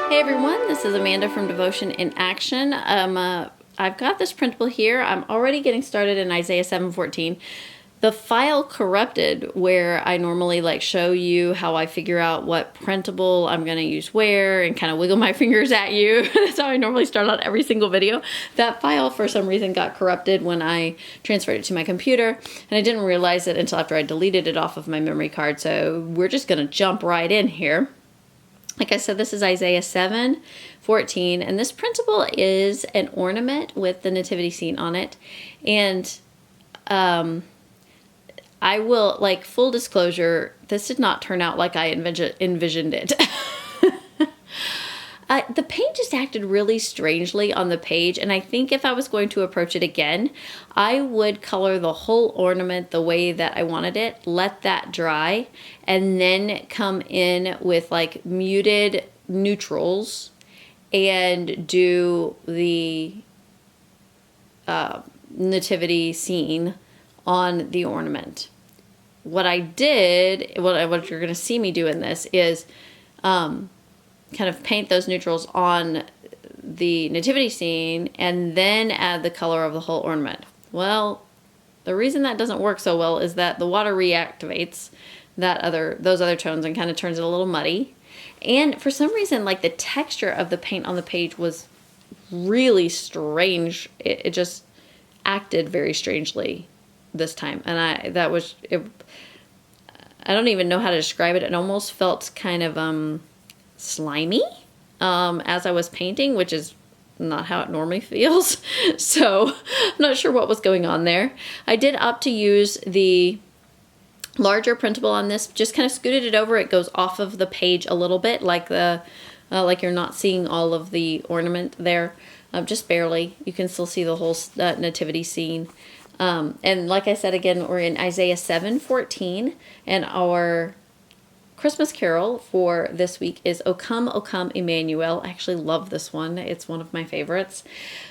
Hey everyone, this is Amanda from Devotion in Action. I've got this printable here. I'm already getting started in Isaiah 7:14. The file corrupted where I normally show you how I figure out what printable I'm going to use where and kind of wiggle my fingers at you. That's how I normally start out every single video. That file for some reason got corrupted when I transferred it to my computer, and I didn't realize it until after I deleted it off of my memory card. So we're just going to jump right in here. Like I said, this is Isaiah 7:14, and this printable is an ornament with the nativity scene on it. And I will, full disclosure, this did not turn out like I envisioned it. The paint just acted really strangely on the page, and I think if I was going to approach it again, I would color the whole ornament the way that I wanted it, let that dry, and then come in with muted neutrals and do the nativity scene on the ornament. What I did, what you're going to see me do in this is kind of paint those neutrals on the nativity scene and then add the color of the whole ornament. Well, the reason that doesn't work so well is that the water reactivates those other tones and kind of turns it a little muddy. And for some reason, the texture of the paint on the page was really strange. It just acted very strangely this time. And I don't even know how to describe it. It almost felt kind of slimy as I was painting, which is not how it normally feels. So I'm not sure what was going on there. I did opt to use the larger printable on this, just kind of scooted it over. It goes off of the page a little bit, like you're not seeing all of the ornament there, just barely. You can still see the whole nativity scene. And like I said, again, we're in Isaiah 7:14, and our Christmas carol for this week is O Come, Emmanuel. I actually love this one. It's one of my favorites.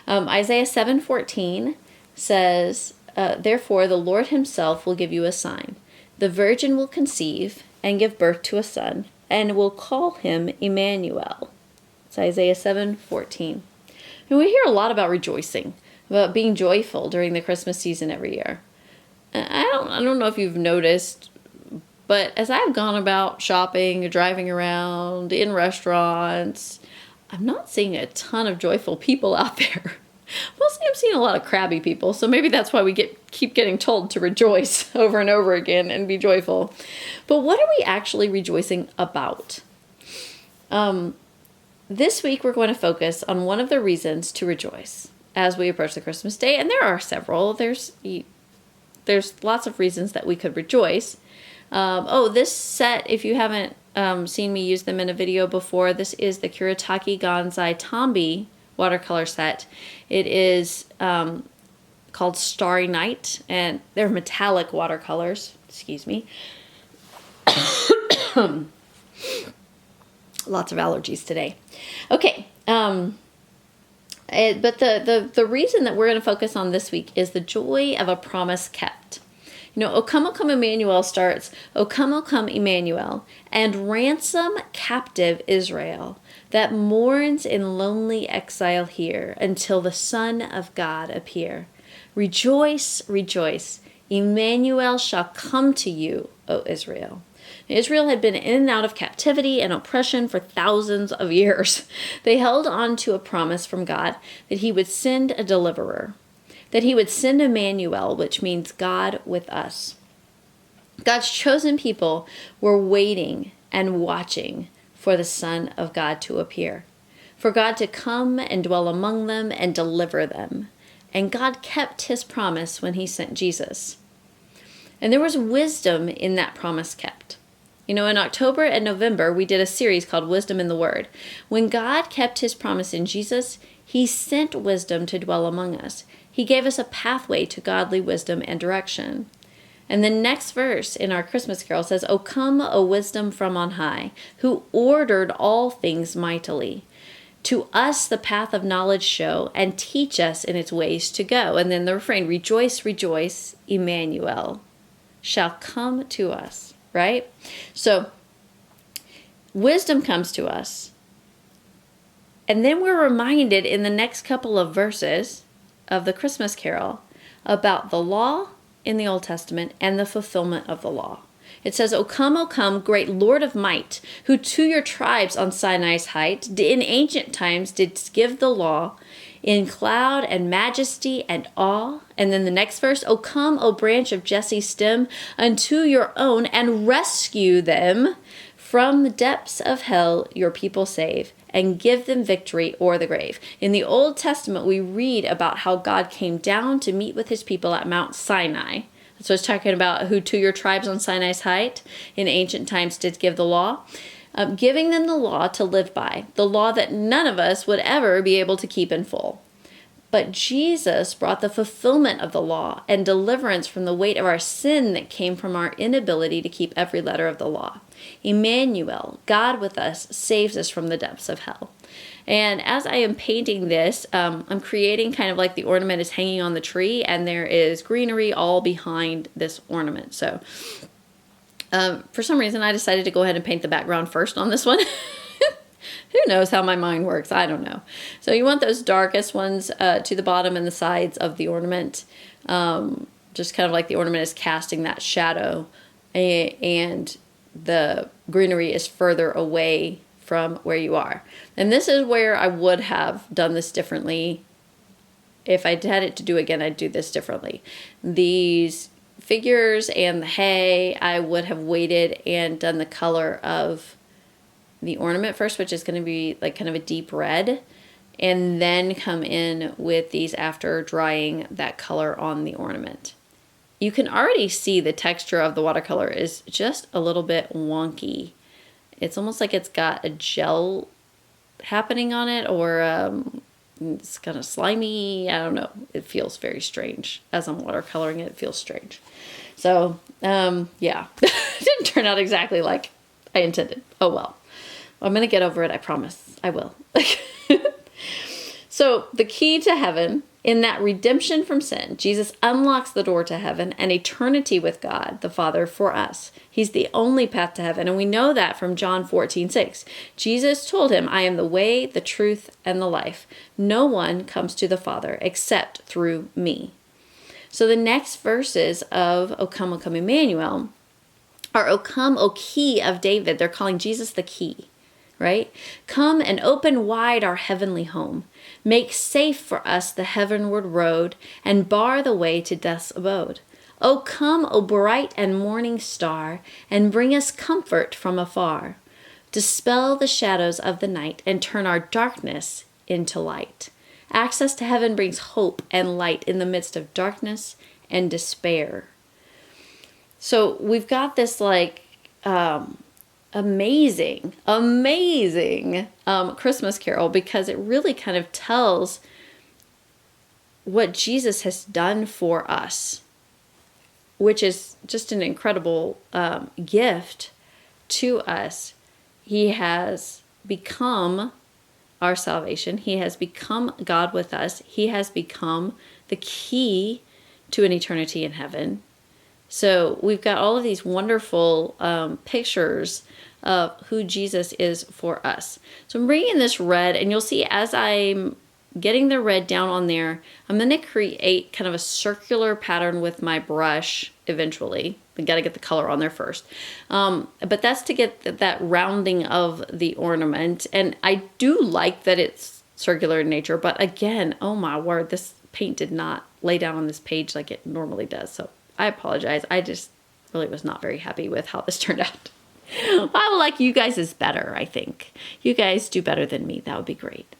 Isaiah 7:14 says, Therefore the Lord himself will give you a sign. The virgin will conceive and give birth to a son, and will call him Emmanuel. It's Isaiah 7:14. And we hear a lot about rejoicing, about being joyful during the Christmas season every year. I don't know if you've noticed, but as I've gone about shopping, driving around, in restaurants, I'm not seeing a ton of joyful people out there. Mostly I'm seeing a lot of crabby people, so maybe that's why we keep getting told to rejoice over and over again and be joyful. But what are we actually rejoicing about? This week we're going to focus on one of the reasons to rejoice as we approach the Christmas day, and there are several. There's lots of reasons that we could rejoice. This set, if you haven't seen me use them in a video before, this is the Kuretake Gansai Tambi watercolor set. It is called Starry Night, and they're metallic watercolors. Excuse me. Lots of allergies today. Okay. But the reason that we're going to focus on this week is the joy of a promise kept. O Come, Emmanuel starts, O come, Emmanuel, and ransom captive Israel that mourns in lonely exile here until the Son of God appear. Rejoice, rejoice, Emmanuel shall come to you, O Israel. Israel had been in and out of captivity and oppression for thousands of years. They held on to a promise from God that he would send a deliverer, that he would send Emmanuel, which means God with us. God's chosen people were waiting and watching for the Son of God to appear, for God to come and dwell among them and deliver them. And God kept his promise when he sent Jesus. And there was wisdom in that promise kept. In October and November, we did a series called Wisdom in the Word. When God kept his promise in Jesus, he sent wisdom to dwell among us. He gave us a pathway to godly wisdom and direction. And the next verse in our Christmas carol says, O come, O wisdom from on high, who ordered all things mightily. To us the path of knowledge show, and teach us in its ways to go. And then the refrain, rejoice, rejoice, Emmanuel shall come to us, right? So wisdom comes to us. And then we're reminded in the next couple of verses of the Christmas carol about the law in the Old Testament and the fulfillment of the law. It says, O come, great Lord of might, who to your tribes on Sinai's height in ancient times didst give the law in cloud and majesty and awe. And then the next verse, O come, O branch of Jesse's stem, unto your own, and rescue them from the depths of hell, your people save, and give them victory o'er the grave. In the Old Testament, we read about how God came down to meet with his people at Mount Sinai. So it's talking about who to your tribes on Sinai's height in ancient times did give the law, giving them the law to live by, the law that none of us would ever be able to keep in full. But Jesus brought the fulfillment of the law and deliverance from the weight of our sin that came from our inability to keep every letter of the law. Emmanuel, God with us, saves us from the depths of hell. And as I am painting this, I'm creating kind of like the ornament is hanging on the tree, and there is greenery all behind this ornament. So for some reason, I decided to go ahead and paint the background first on this one. Who knows how my mind works? I don't know. So you want those darkest ones to the bottom and the sides of the ornament. Just kind of like the ornament is casting that shadow, and the greenery is further away from where you are. And this is where I would have done this differently. If I had it to do again, I'd do this differently. These figures and the hay, I would have waited and done the color of the ornament first, which is going to be like kind of a deep red, and then come in with these after drying that color on the ornament. You can already see the texture of the watercolor is just a little bit wonky. It's almost like it's got a gel happening on it, or it's kind of slimy. I don't know. It feels very strange. As I'm watercoloring it, it feels strange. So, yeah. It didn't turn out exactly like I intended. Oh, well. I'm going to get over it. I promise. I will. So, the key to heaven, in that redemption from sin, Jesus unlocks the door to heaven and eternity with God, the Father, for us. He's the only path to heaven, and we know that from John 14:6. Jesus told him, I am the way, the truth, and the life. No one comes to the Father except through me. So the next verses of O come, Emmanuel, are O come, O key of David. They're calling Jesus the key, right? Come and open wide our heavenly home. Make safe for us the heavenward road, and bar the way to death's abode. O come, O bright and morning star, and bring us comfort from afar. Dispel the shadows of the night, and turn our darkness into light. Access to heaven brings hope and light in the midst of darkness and despair. So we've got this like amazing Christmas carol, because it really kind of tells what Jesus has done for us, which is just an incredible gift to us. He has become our salvation. He has become God with us. He has become the key to an eternity in heaven. So we've got all of these wonderful pictures of who Jesus is for us. So I'm bringing this red, and you'll see as I'm getting the red down on there, I'm going to create kind of a circular pattern with my brush eventually. I got to get the color on there first. But that's to get that rounding of the ornament. And I do like that it's circular in nature, but again, oh my word, this paint did not lay down on this page like it normally does. So I apologize. I just really was not very happy with how this turned out. I would like you guys is better, I think. You guys do better than me. That would be great.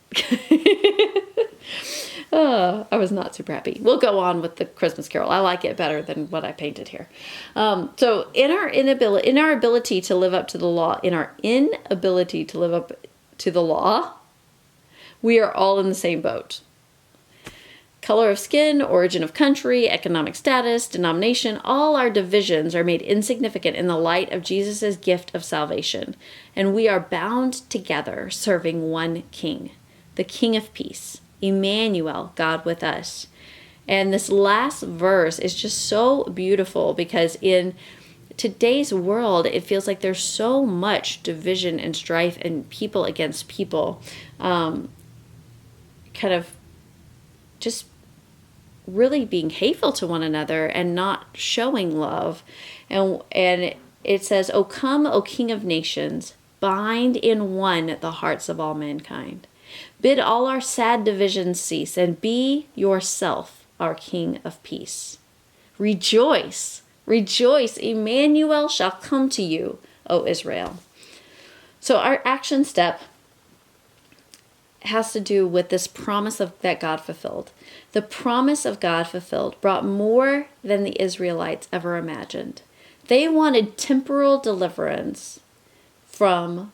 I was not super happy. We'll go on with the Christmas carol. I like it better than what I painted here. So in our ability to live up to the law, we are all in the same boat. Color of skin, origin of country, economic status, denomination, all our divisions are made insignificant in the light of Jesus' gift of salvation. And we are bound together serving one King, the King of Peace, Emmanuel, God with us. And this last verse is just so beautiful, because in today's world, it feels like there's so much division and strife and people against people. kind of just really being hateful to one another and not showing love. And it says, "O come, O King of nations, bind in one the hearts of all mankind. Bid all our sad divisions cease, and be yourself our King of peace. Rejoice, rejoice, Emmanuel shall come to you, O Israel." So our action step has to do with this promise that God fulfilled. The promise of God fulfilled brought more than the Israelites ever imagined. They wanted temporal deliverance from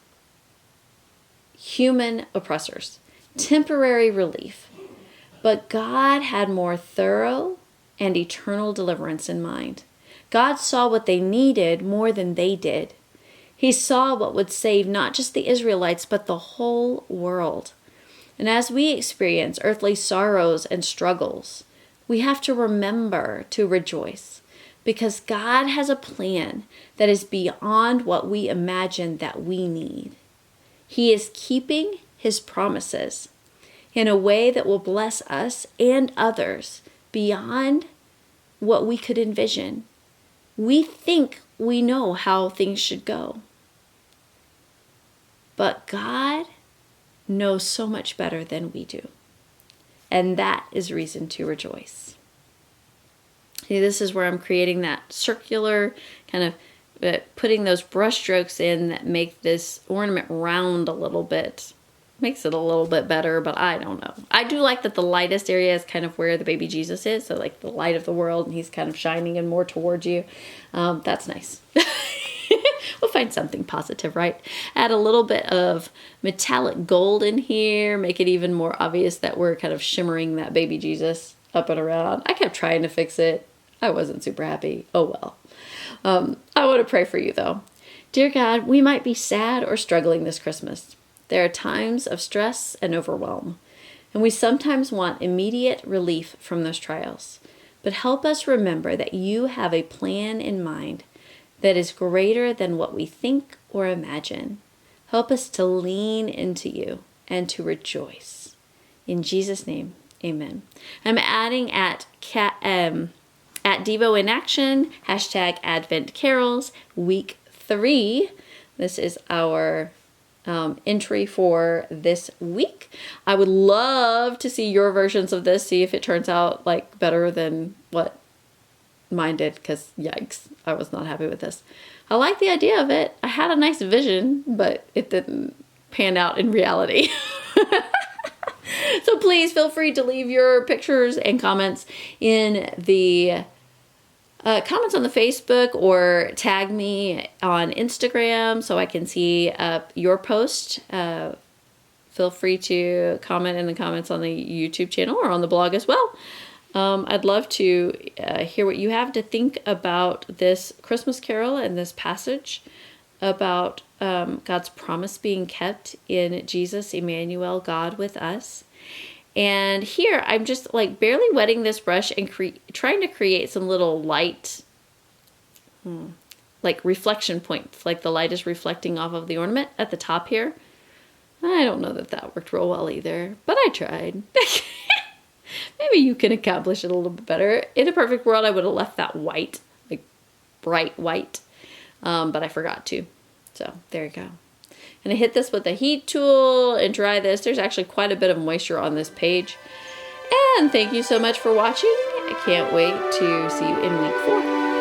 human oppressors, temporary relief. But God had more thorough and eternal deliverance in mind. God saw what they needed more than they did. He saw what would save not just the Israelites, but the whole world. And as we experience earthly sorrows and struggles, we have to remember to rejoice, because God has a plan that is beyond what we imagine that we need. He is keeping his promises in a way that will bless us and others beyond what we could envision. We think we know how things should go, but God knows so much better than we do. And that is reason to rejoice. See, this is where I'm creating that circular kind of putting those brush strokes in that make this ornament round a little bit. Makes it a little bit better, but I don't know. I do like that the lightest area is kind of where the baby Jesus is. So like the light of the world, and he's kind of shining in more towards you. That's nice. We'll find something positive, right? Add a little bit of metallic gold in here. Make it even more obvious that we're kind of shimmering that baby Jesus up and around. I kept trying to fix it. I wasn't super happy. Oh well. I want to pray for you though. Dear God, we might be sad or struggling this Christmas. There are times of stress and overwhelm, and we sometimes want immediate relief from those trials. But help us remember that you have a plan in mind that is greater than what we think or imagine. Help us to lean into you and to rejoice. In Jesus' name, amen. I'm adding at Devo in Action, hashtag Advent Carols, week 3. This is our entry for this week. I would love to see your versions of this, see if it turns out like better than what mine did, because yikes, I was not happy with this. I like the idea of it. I had a nice vision, but it didn't pan out in reality. So please feel free to leave your pictures and comments in the comments on the Facebook, or tag me on Instagram so I can see your post. Feel free to comment in the comments on the YouTube channel or on the blog as well. I'd love to hear what you have to think about this Christmas carol and this passage about God's promise being kept in Jesus, Emmanuel, God with us. And here I'm just like barely wetting this brush and trying to create some little light, like reflection points, like the light is reflecting off of the ornament at the top here. I don't know that that worked real well either, but I tried. Maybe you can accomplish it a little bit better. In a perfect world, I would have left that white, like bright white, but I forgot to. So there you go. And I hit this with a heat tool and dry this. There's actually quite a bit of moisture on this page. And thank you so much for watching. I can't wait to see you in week 4.